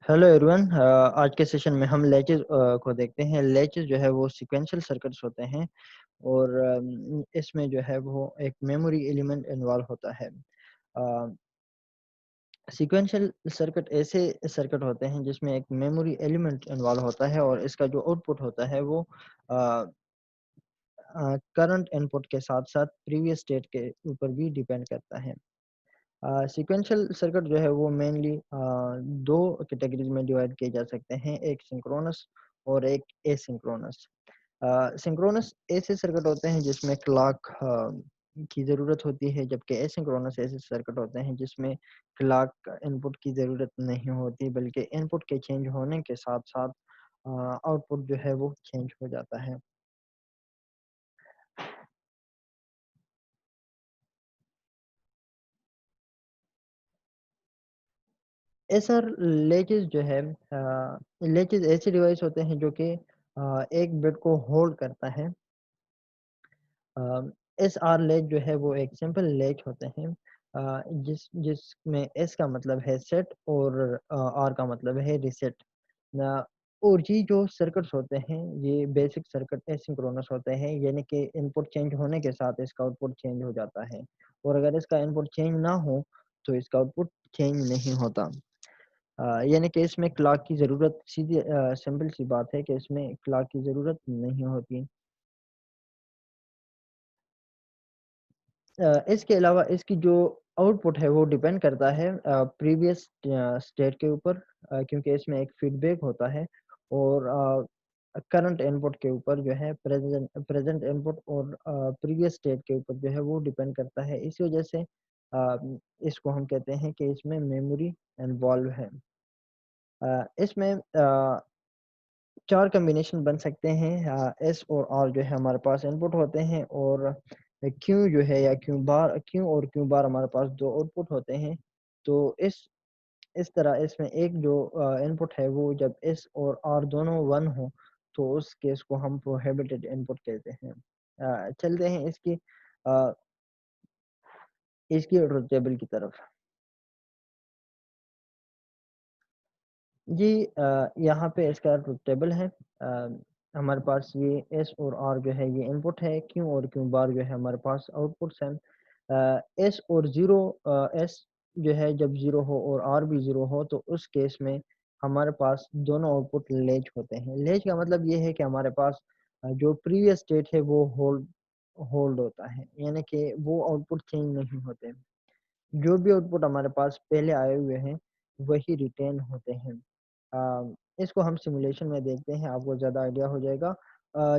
Hello everyone. आज के session में हम लैचेस को देखते हैं। लैचेस जो है वो सीक्वेंशियल सर्किट्स होते हैं और इसमें जो है वो एक मेमोरी एलिमेंट इन्वॉल्व होता है। सीक्वेंशियल सर्किट ऐसे सर्किट होते हैं जिसमें एक मेमोरी एलिमेंट इन्वॉल्व होता है और इसका जो आउटपुट होता है वो करंट इनपुट के साथ साथ प्रीवियस स्टेट के ऊपर भी डिपेंड करता है। सीक्वेंशियल सर्किट जो है वो मेनली दो कैटेगरीज में डिवाइड किए जा सकते हैं, एक सिंक्रोनस और एक एसिंक्रोनस। सिंक्रोनस ऐसे सर्किट होते हैं जिसमें क्लॉक की ज़रूरत होती है, जबकि एसिंक्रोनस ऐसे सर्किट होते हैं जिसमें क्लॉक इनपुट की ज़रूरत नहीं होती, बल्कि इनपुट के चेंज होने के साथ साथ आउटपुट जो है वो चेंज हो जाता है। सर, लेचेस जो है लेचेस ऐसे डिवाइस होते हैं जो कि एक बिट को होल्ड करता है। एस आर लेच जो है वो एक सिंपल लेच होते हैं, जिसमें एस का मतलब है सेट और आर का मतलब है रिसेट। और ये जो सर्किट्स होते हैं ये बेसिक सर्किट एसिंक्रोनस होते हैं, यानी कि इनपुट चेंज होने के साथ इसका आउटपुट चेंज हो जाता है, और अगर इसका इनपुट चेंज ना हो तो इसका आउटपुट चेंज नहीं होता। यानी कि इसमें क्लॉक की ज़रूरत सीधी सिंपल सी बात है कि इसमें क्लॉक की ज़रूरत नहीं होती। इसके अलावा इसकी जो आउटपुट है वो डिपेंड करता है प्रीवियस स्टेट के ऊपर, क्योंकि इसमें एक फीडबैक होता है, और करंट इनपुट के ऊपर जो है प्रेजेंट प्रेजेंट इनपुट, और प्रीवियस स्टेट के ऊपर जो है वो डिपेंड करता है। इसी वजह से इसको हम कहते हैं कि इसमें मेमोरी इन्वॉल्व है। इसमें चार कॉम्बिनेशन बन सकते हैं। एस और आर जो है हमारे पास इनपुट होते हैं, और क्यू जो है या क्यू और क्यू बार हमारे पास दो आउटपुट होते हैं। तो इस तरह इसमें एक जो इनपुट है वो जब एस और आर दोनों वन हो तो उस केस को हम प्रोहिबिटेड इनपुट कहते हैं। चलते हैं अ, इसकी ट्रुथ टेबल की तरफ। जी, यहाँ पे इसका ट्रुथ टेबल है। हमारे पास ये एस और आर जो है ये इनपुट है, क्यू और क्यू बार जो है हमारे पास आउटपुट्स हैं। एस और ज़ीरो, एस जो है जब ज़ीरो हो और आर भी ज़ीरो हो तो उस केस में हमारे पास दोनों आउटपुट लेच होते हैं। लेच का मतलब ये है कि हमारे पास जो प्रीवियस स्टेट है वो होल्ड होल्ड होता है, यानी कि वो आउटपुट चेंज नहीं होते। जो भी आउटपुट हमारे पास पहले आए हुए हैं वही रिटेन होते हैं। इसको हम सिमुलेशन में देखते हैं, आपको ज़्यादा आइडिया हो जाएगा।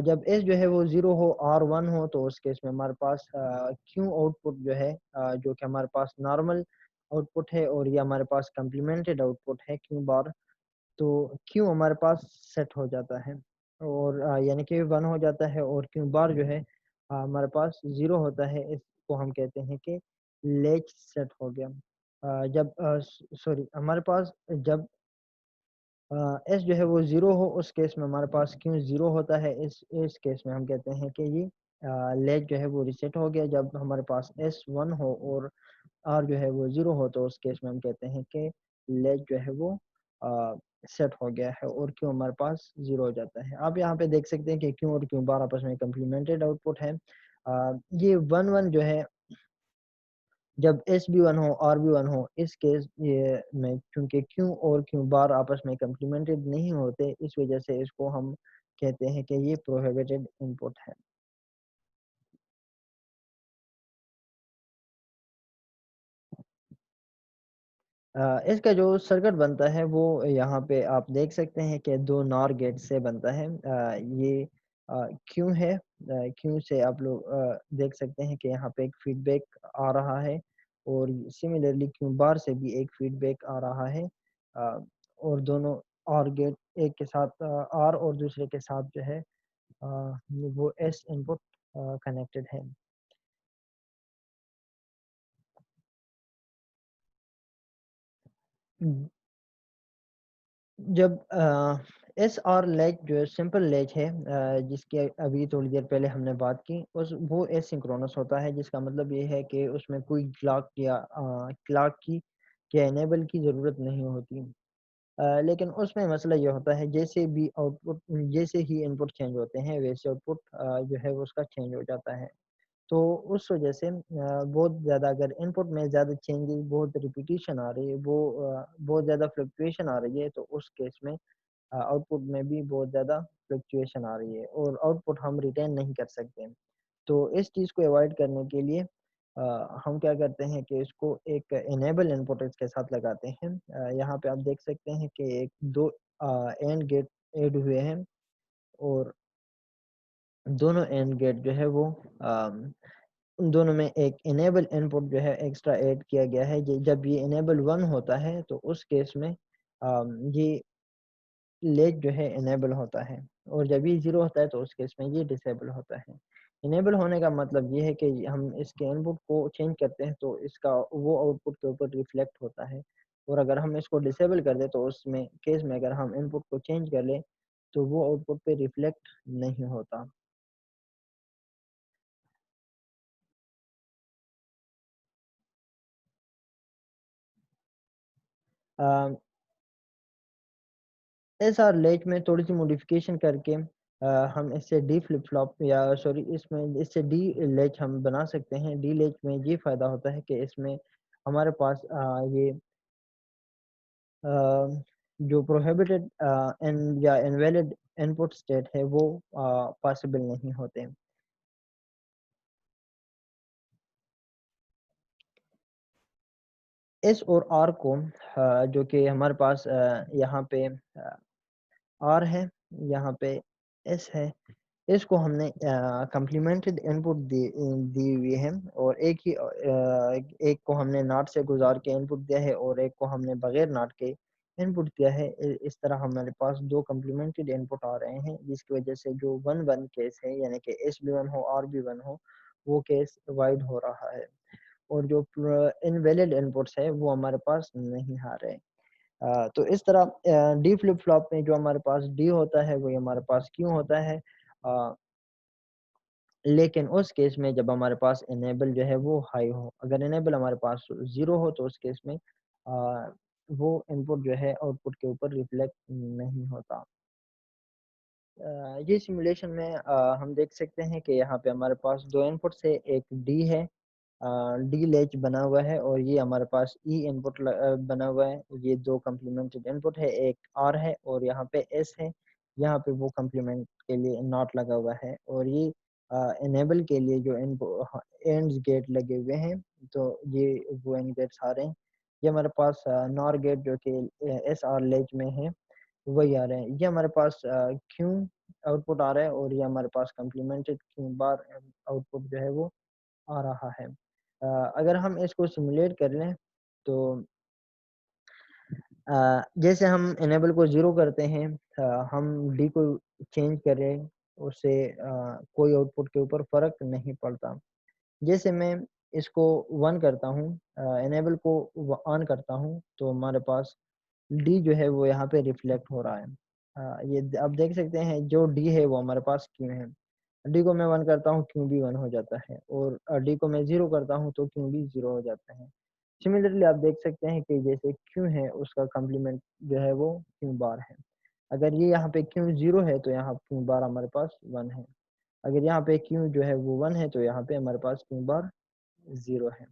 जब एस जो है वो ज़ीरो हो, आर वन हो, तो उस केस में हमारे पास क्यू आउटपुट जो है, जो कि हमारे पास नॉर्मल आउटपुट है, और ये हमारे पास कम्प्लीमेंटेड आउटपुट है क्यू बार। तो क्यू हमारे पास सेट हो जाता है, और यानी कि वन हो जाता है, और क्यू बार जो है हमारे पास ज़ीरो होता है। इसको हम कहते हैं कि लेच सेट हो गया। जब सॉरी, हमारे पास जब एस जो है वो ज़ीरो हो उस केस में हमारे पास क्यू ज़ीरो होता है। इस केस में हम कहते हैं कि ये लेच जो है वो रिसेट हो गया। जब हमारे पास एस वन हो और आर जो है वो ज़ीरो हो तो उस केस में हम कहते हैं कि लेच जो है वो सेट हो गया है, और क्यू हमारे पास ज़ीरो हो जाता है। आप यहाँ पे देख सकते हैं कि क्यू और क्यू बार आपस में कम्प्लीमेंटेड आउटपुट है। ये वन वन जो है जब एस भी वन हो आर भी वन हो, इस केस ये में चूंकि क्यू और क्यू बार आपस में कम्प्लीमेंटेड नहीं होते, इस वजह से इसको हम कहते हैं कि ये प्रोहिबिटेड इनपुट है। इसका जो सर्किट बनता है वो यहाँ पे आप देख सकते हैं कि दो नॉर गेट से बनता है। ये क्यू है, क्यू से आप लोग देख सकते हैं कि यहाँ पे एक फीडबैक आ रहा है, और सिमिलरली क्यू बार से भी एक फीडबैक आ रहा है। अ, और दोनों और गेट एक के साथ आर और दूसरे के साथ जो है वो एस इनपुट कनेक्टेड है। जब एस आर लैच जो है सिंपल लैच है, जिसकी अभी थोड़ी देर पहले हमने बात की, उस वो एसिंक्रोनस होता है, जिसका मतलब ये है कि उसमें कोई क्लॉक या क्लॉक की या इनेबल की ज़रूरत नहीं होती। लेकिन उसमें मसला ये होता है जैसे भी आउटपुट जैसे ही इनपुट चेंज होते हैं वैसे आउटपुट जो है वो उसका चेंज हो जाता है। तो उस वजह से बहुत ज़्यादा अगर इनपुट में ज़्यादा चेंजेस बहुत रिपीटिशन आ रही है वो बहुत ज़्यादा फ्लक्चुएशन आ रही है तो उस केस में आउटपुट में भी बहुत ज़्यादा फ्लक्चुएशन आ रही है और आउटपुट हम रिटेन नहीं कर सकते। तो इस चीज़ को अवॉइड करने के लिए हम क्या करते हैं कि इसको एक इनेबल इनपुट इसके साथ लगाते हैं। यहाँ पे आप देख सकते हैं कि एक दो एंड गेट ऐड हुए हैं और दोनों एंड गेट जो है वो उन दोनों में एक इनेबल इनपुट जो है एक्स्ट्रा ऐड किया गया है। जब ये इनेबल 1 होता है तो उस केस में ये लेग जो है इनेबल होता है और जब ये ज़ीरो होता है तो उस केस में ये डिसेबल होता है। इनेबल होने का मतलब ये है कि हम इसके इनपुट को चेंज करते हैं तो इसका वो आउटपुट के ऊपर रिफ्लेक्ट होता है और अगर हम इसको डिसेबल कर दें तो उसमें केस में अगर हम इनपुट को चेंज कर लें तो वो आउटपुट पे रिफ्लेक्ट नहीं होता। एस आर लेच में थोड़ी सी मॉडिफिकेशन करके हम इससे डी फ्लिप फ्लॉप या सॉरी इसमें इससे डी लेच हम बना सकते हैं। डी लेच में ये फ़ायदा होता है कि इसमें हमारे पास ये अ, जो प्रोहिबिटेड एन या इनवैलिड इनपुट स्टेट है वो पॉसिबल नहीं होते। एस और आर को जो कि हमारे पास यहाँ पे आर है, यहाँ पे एस है, इसको हमने कम्प्लीमेंटेड इनपुट दी हुई है और एक को हमने नॉट से गुजार के इनपुट दिया है और एक को हमने बगैर नॉट के इनपुट दिया है। इस तरह हमारे पास दो कम्प्लीमेंटेड इनपुट आ रहे हैं जिसकी वजह से जो वन वन केस है यानी कि एस भी वन हो आर भी वन हो वो केस वाइड हो रहा है और जो इनवैलिड इनपुट्स है वो हमारे पास नहीं आ रहे। तो इस तरह डी फ्लिप फ्लॉप में जो हमारे पास डी होता है वही हमारे पास क्यों होता है। अ, लेकिन उस केस में जब हमारे पास इनेबल जो है वो हाई हो, अगर इनेबल हमारे पास ज़ीरो हो तो उस केस में वो इनपुट जो है आउटपुट के ऊपर रिफ्लेक्ट नहीं होता। ये सिमुलेशन में हम देख सकते हैं कि यहाँ पे हमारे पास दो इनपुट्स है, एक डी है, डी लैच बना हुआ है और ये हमारे पास ई इनपुट बना हुआ है। ये दो कम्प्लीमेंटेड इनपुट है, एक आर है और यहाँ पे एस है। यहाँ पे वो कम्प्लीमेंट के लिए नॉट लगा हुआ है और ये इनेबल के लिए जो एंड्स गेट लगे हुए हैं तो ये वो एंड गेट्स आ रहे हैं। ये हमारे पास नॉर गेट जो कि एस आर लैच में है वही आ रहे हैं। ये हमारे पास क्यू आउटपुट आ रहा है और ये हमारे पास कम्प्लीमेंटेड क्यू बार आउटपुट जो है वो आ रहा है। अगर हम इसको सिमुलेट कर लें तो जैसे हम इनेबल को ज़ीरो करते हैं, हम डी को चेंज करें उससे कोई आउटपुट के ऊपर फ़र्क नहीं पड़ता। जैसे मैं इसको वन करता हूँ, इनेबल को ऑन करता हूँ तो हमारे पास डी जो है वो यहाँ पे रिफ्लेक्ट हो रहा है। ये आप देख सकते हैं जो डी है वो हमारे पास क्यू है। डी को मैं वन करता हूँ क्यू भी वन हो जाता है और डी को मैं ज़ीरो करता हूँ तो क्यू भी ज़ीरो हो जाता है। सिमिलरली आप देख सकते हैं कि जैसे क्यू है उसका कॉम्प्लीमेंट जो है वो क्यू बार है। अगर ये यहाँ पे क्यू ज़ीरो है तो यहाँ क्यू बार हमारे पास वन है। अगर यहाँ पे क्यू जो है वो वन है तो यहाँ पे हमारे पास क्यू बार ज़ीरो है।